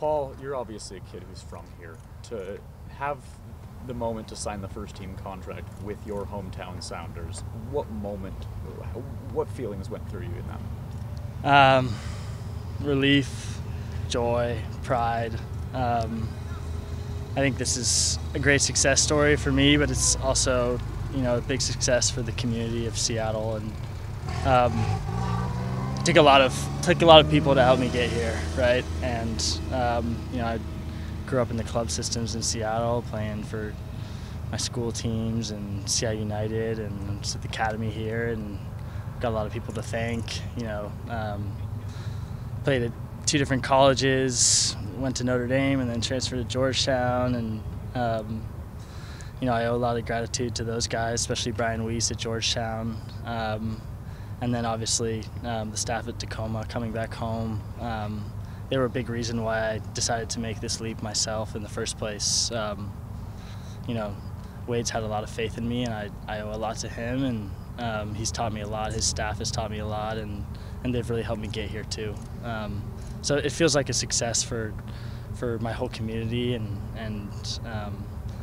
Paul, you're obviously a kid who's from here. To have the moment to sign the first team contract with your hometown Sounders, what feelings went through you in that? Relief, joy, pride. I think this is a great success story for me, but it's also, a big success for the community of Seattle, and it took a lot of people to help me get here, right? And I grew up in the club systems in Seattle, playing for my school teams and CI United and the academy here, and got a lot of people to thank. Played at 2 different colleges, went to Notre Dame, and then transferred to Georgetown, and I owe a lot of gratitude to those guys, especially Brian Weiss at Georgetown. And then obviously the staff at Tacoma coming back home. They were a big reason why I decided to make this leap myself in the first place. Wade's had a lot of faith in me, and I owe a lot to him, and he's taught me a lot. His staff has taught me a lot, and they've really helped me get here too. So it feels like a success for my whole community, and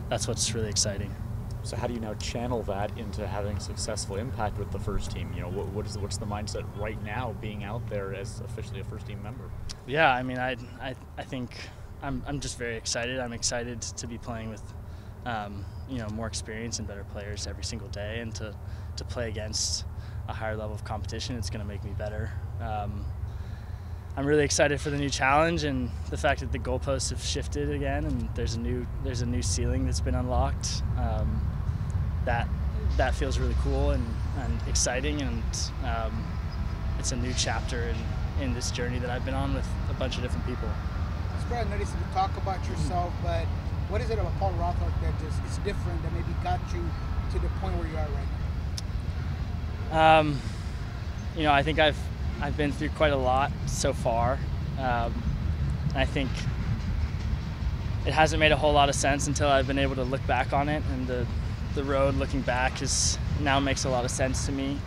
that's what's really exciting. So how do you now channel that into having a successful impact with the first team? What's the mindset right now, being out there as officially a first team member? Yeah, I think I'm just very excited. I'm excited to be playing with more experience and better players every single day, and to play against a higher level of competition. It's going to make me better. I'm really excited for the new challenge, and the fact that the goalposts have shifted again, and there's a new ceiling that's been unlocked. That feels really cool and exciting, and it's a new chapter in this journey that I've been on with a bunch of different people. It's very nice to talk about yourself, but what is it about Paul Rothrock that just is different, that maybe got you to the point where you are right now? I think I've been through quite a lot so far. I think it hasn't made a whole lot of sense until I've been able to look back on it, and the road looking back now makes a lot of sense to me.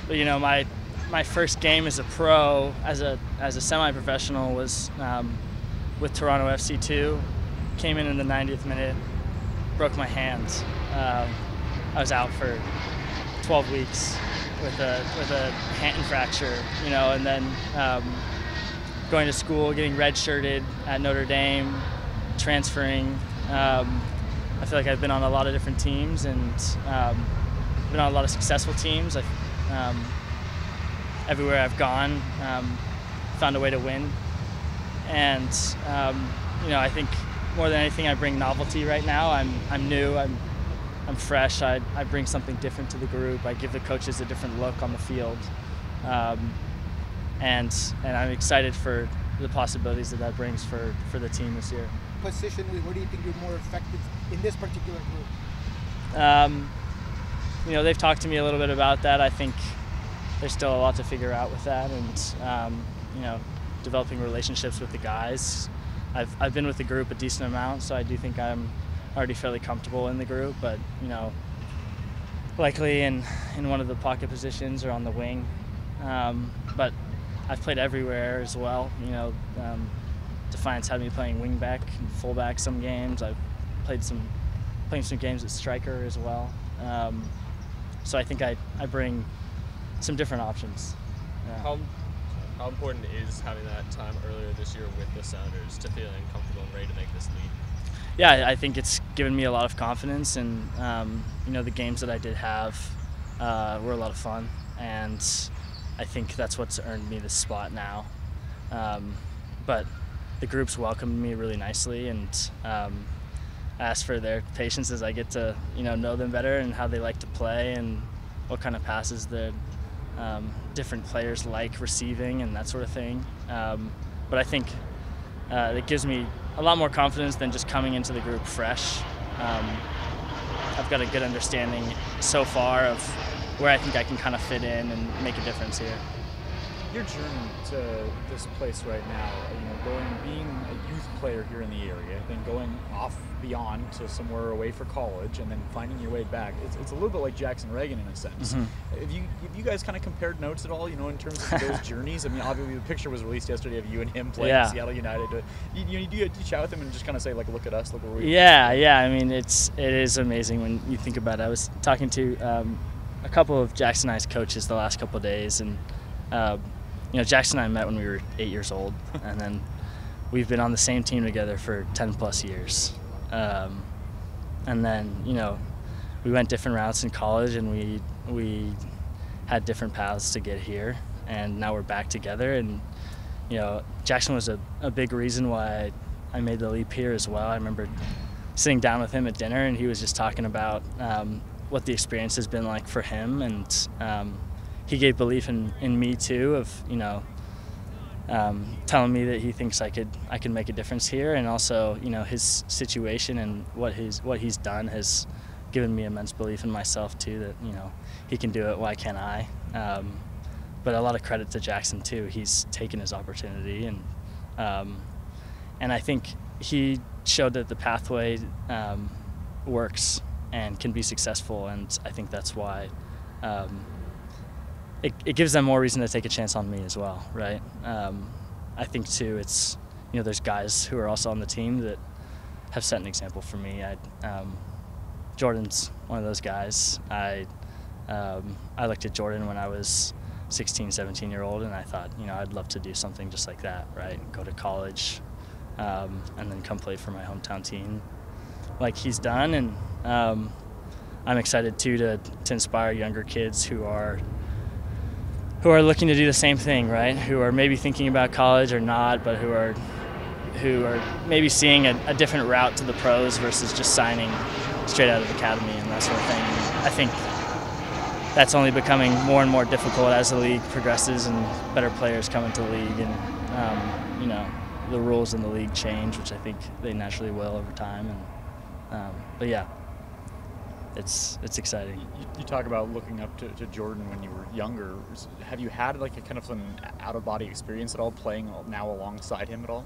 But my first game as a pro, as a semi-professional, was with Toronto FC2. Came in the 90th minute, broke my hand. I was out for 12 weeks with a hand fracture, and then going to school, getting redshirted at Notre Dame, transferring. I feel like I've been on a lot of different teams, and been on a lot of successful teams. Everywhere I've gone, found a way to win. And I think more than anything, I bring novelty right now. I'm new. I'm fresh. I bring something different to the group. I give the coaches a different look on the field, and I'm excited for the possibilities that brings for the team this year. Positionally, where do you think you're more effective in this particular group? They've talked to me a little bit about that. I think there's still a lot to figure out with that, and developing relationships with the guys. I've been with the group a decent amount, so I do think I'm already fairly comfortable in the group, but likely in one of the pocket positions or on the wing. But I've played everywhere as well. Defiance had me playing wingback and fullback some games. I've playing some games at striker as well. So I think I bring some different options. Yeah. How important is having that time earlier this year with the Sounders to feeling comfortable and ready to make this leap? Yeah, I think it's given me a lot of confidence, and the games that I did have were a lot of fun, and I think that's what's earned me this spot now. But the group's welcomed me really nicely, and asked for their patience as I get to know them better and how they like to play and what kind of passes the different players like receiving and that sort of thing. But I think it gives me a lot more confidence than just coming into the group fresh. I've got a good understanding so far of where I think I can kind of fit in and make a difference here. Your journey to this place right now, being a youth player here in the area, then going off beyond to somewhere away for college, and then finding your way back. It's a little bit like Jackson Reagan in a sense. Have you guys kind of compared notes at all, in terms of those journeys? I mean, obviously the picture was released yesterday of you and him playing at Seattle United. Do you chat with him and just kind of say, like, look at us, look where we are? Yeah. I mean, it is amazing when you think about it. I was talking to a couple of Jackson and I's coaches the last couple of days, and Jackson and I met when we were 8 years old, and then we've been on the same team together for 10 plus years. And then, we went different routes in college, and we had different paths to get here, and now we're back together. And, Jackson was a big reason why I made the leap here as well. I remember sitting down with him at dinner, and he was just talking about what the experience has been like for him, and he gave belief in me too, of telling me that he thinks I could make a difference here, and also his situation and what he's done has given me immense belief in myself too, that he can do it, why can't I? But a lot of credit to Jackson too. He's taken his opportunity, and I think he showed that the pathway works and can be successful, and I think that's why it gives them more reason to take a chance on me as well, right? I think too, it's there's guys who are also on the team that have set an example for me. Jordan's one of those guys. I looked at Jordan when I was 16, 17-year-old, and I thought, I'd love to do something just like that, right? Go to college, and then come play for my hometown team, like he's done. And I'm excited too to inspire younger kids who are looking to do the same thing, right? Who are maybe thinking about college or not, but who are maybe seeing a different route to the pros versus just signing straight out of academy and that sort of thing. I think that's only becoming more and more difficult as the league progresses and better players come into the league, and the rules in the league change, which I think they naturally will over time. And but yeah, it's exciting. You talk about looking up to Jordan when you were younger. Have you had like a kind of an out-of-body experience at all, playing now alongside him at all?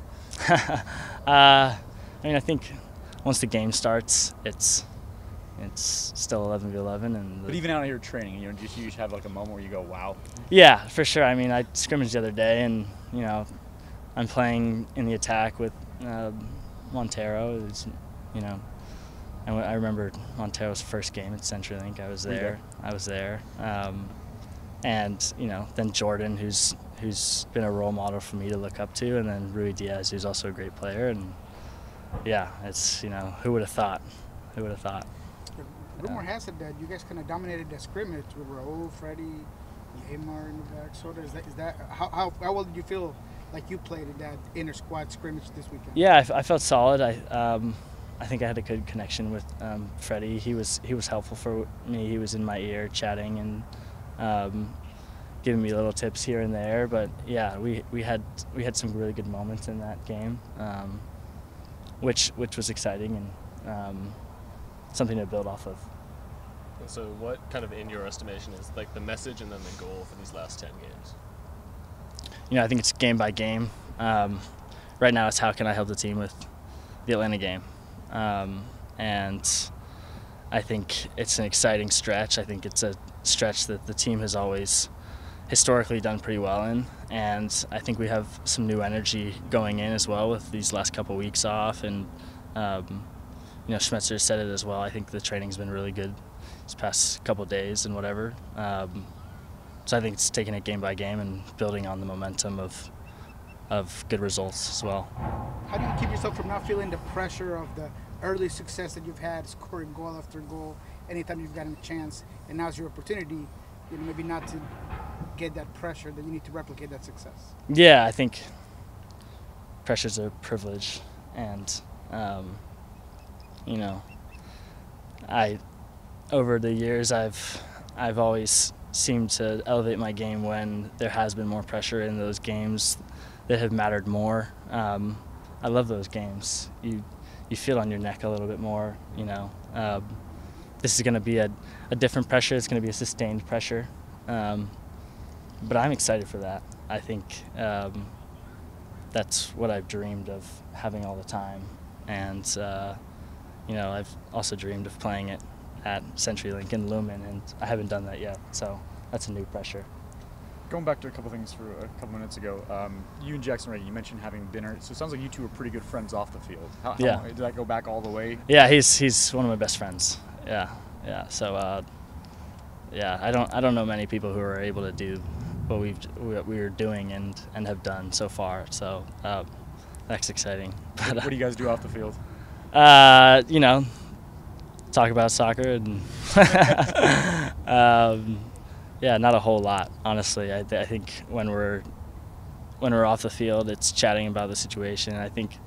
I mean, I think once the game starts, it's still 11v11. But even out here training, you have like a moment where you go, wow. Yeah, for sure. I mean, I scrimmaged the other day, and I'm playing in the attack with Montero. Who's, and I remember Montero's first game at CenturyLink. I was there. And then Jordan, who's been a role model for me to look up to, and then Rui Diaz, who's also a great player. And yeah, it's who would have thought? Who would have thought? The rumor has it that you guys kind of dominated that scrimmage with Raul, Freddie, Amar in the back. So is that how well did you feel like you played in that inter squad scrimmage this weekend? Yeah, I felt solid. I think I had a good connection with Freddie. He was helpful for me. He was in my ear chatting and giving me little tips here and there. But yeah, we had some really good moments in that game, which was exciting and something to build off of. So what kind of, in your estimation, is like the message and then the goal for these last 10 games? I think it's game by game. Right now it's how can I help the team with the Atlanta game. And I think it's an exciting stretch. I think it's a stretch that the team has always historically done pretty well in, and I think we have some new energy going in as well with these last couple weeks off. And Schmetzer said it as well. I think the training's been really good these past couple days and whatever. So I think it's taking it game by game and building on the momentum of good results as well. How do you keep yourself from not feeling the pressure of the early success that you've had, scoring goal after goal anytime you've gotten a chance, and now's your opportunity, maybe not to get that pressure that you need to replicate that success? Yeah, I think pressure's a privilege, and over the years I've always seemed to elevate my game when there has been more pressure in those games that have mattered more. I love those games. You feel on your neck a little bit more. This is going to be a different pressure. It's going to be a sustained pressure, but I'm excited for that. I think that's what I've dreamed of having all the time, and I've also dreamed of playing it at CenturyLink and Lumen, and I haven't done that yet, so that's a new pressure. Going back to a couple things for a couple minutes ago, you and Jackson Reagan, you mentioned having dinner. So it sounds like you two are pretty good friends off the field. How Yeah. did that go back all the way? Yeah, he's one of my best friends. Yeah. So I don't know many people who are able to do what we are doing and have done so far. So that's exciting. But, What do you guys do off the field? Talk about soccer and yeah, not a whole lot, honestly. I think when we're off the field, it's chatting about the situation. I think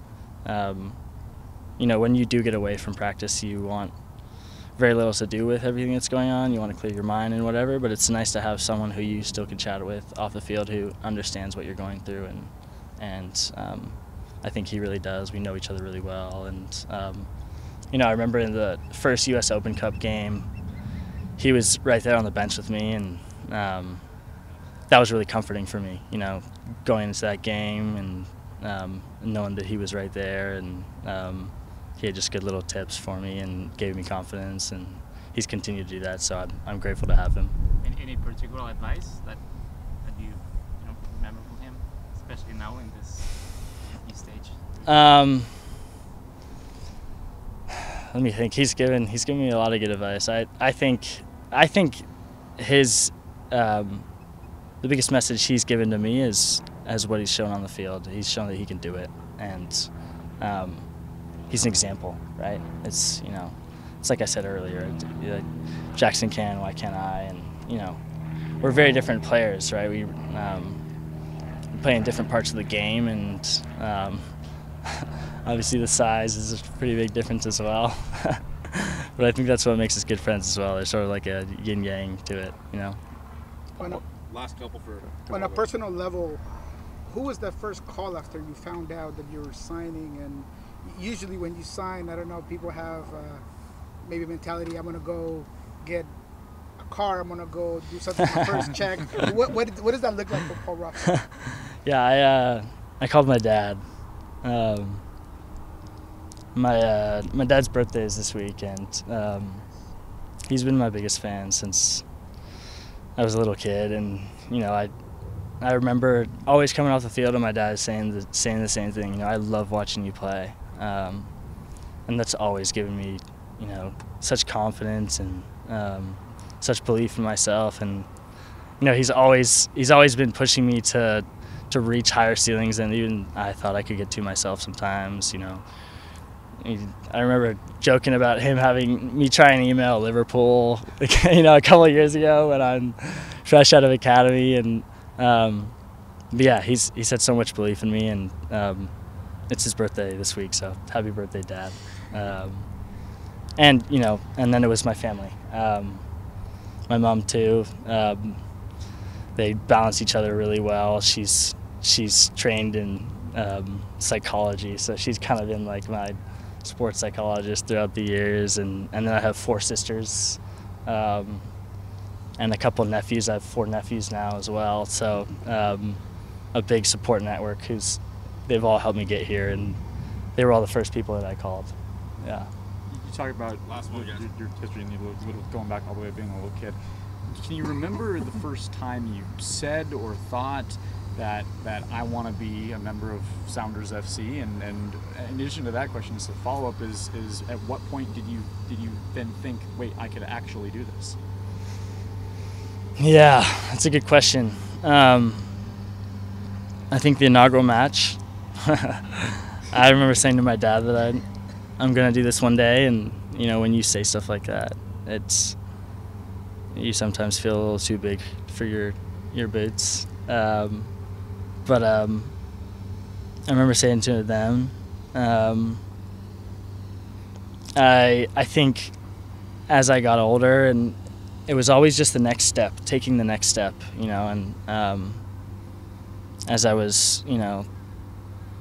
when you do get away from practice, you want very little to do with everything that's going on. You want to clear your mind and whatever, but it's nice to have someone who you still can chat with off the field who understands what you're going through, and I think he really does. We know each other really well, and I remember in the first U.S. Open Cup game, he was right there on the bench with me, and that was really comforting for me, going into that game and knowing that he was right there, and he had just good little tips for me and gave me confidence, and he's continued to do that, so I'm grateful to have him. Any particular advice that you remember from him, especially now in this new stage? Let me think. He's given me a lot of good advice. I think his the biggest message he's given to me is what he's shown on the field. He's shown that he can do it, and he's an example, right? It's it's like I said earlier. Jackson can, why can't I? And we're very different players, right? We play in different parts of the game, and obviously the size is a pretty big difference as well. But I think that's what makes us good friends as well. There's sort of like a yin-yang to it, Last couple for... On a personal level, who was that first call after you found out that you were signing? And usually when you sign, I don't know, people have maybe a mentality, I'm going to go get a car, I'm going to go do something for first check. What does that look like for Paul Rothrock? Yeah, I called my dad. My dad's birthday is this week, and he's been my biggest fan since I was a little kid. And I remember always coming off the field and my dad saying the same thing. I love watching you play, and that's always given me such confidence and such belief in myself. And he's always been pushing me to reach higher ceilings than even I thought I could get to myself sometimes. I remember joking about him having me try and email Liverpool, a couple of years ago when I'm fresh out of academy, and but yeah, he's had so much belief in me, and it's his birthday this week, so happy birthday, Dad. And then it was my family, my mom too. They balance each other really well. She's trained in psychology, so she's kind of been like my sports psychologist throughout the years, and then I have 4 sisters and a couple of nephews. I have 4 nephews now as well, so a big support network they've all helped me get here, and they were all the first people that I called. Yeah. You talk about your history and going back all the way to being a little kid. Can you remember the first time you said or thought that I want to be a member of Sounders FC? And in addition to that question, the follow-up is at what point did you then think, wait, I could actually do this? Yeah, that's a good question. I think the inaugural match. I remember saying to my dad that I'm going to do this one day, and when you say stuff like that, you sometimes feel a little too big for your boots. But I remember saying to them, I think as I got older, and it was always just the next step, taking the next step, and as I was,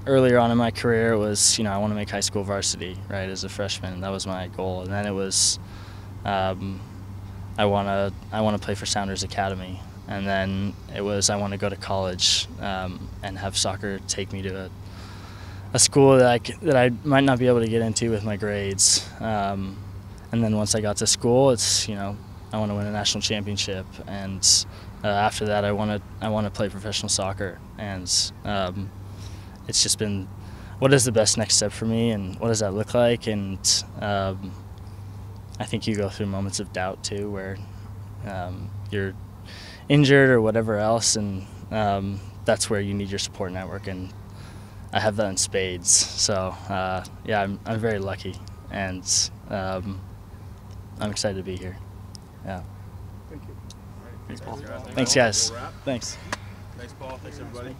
earlier on in my career, it was, I want to make high school varsity, right, as a freshman. That was my goal. And then it was, I want to play for Sounders Academy. and then it was I want to go to college and have soccer take me to a school that I might not be able to get into with my grades. And then once I got to school, it's I want to win a national championship, and after that I want to play professional soccer. And it's just been, what is the best next step for me, and what does that look like? And I think you go through moments of doubt too, where you're injured or whatever else, and that's where you need your support network, and I have that in spades. So yeah, I'm very lucky, and I'm excited to be here. Yeah. Thank you. Thanks, Paul. Thanks, guys. Thanks. Thanks, Paul. Thanks, everybody.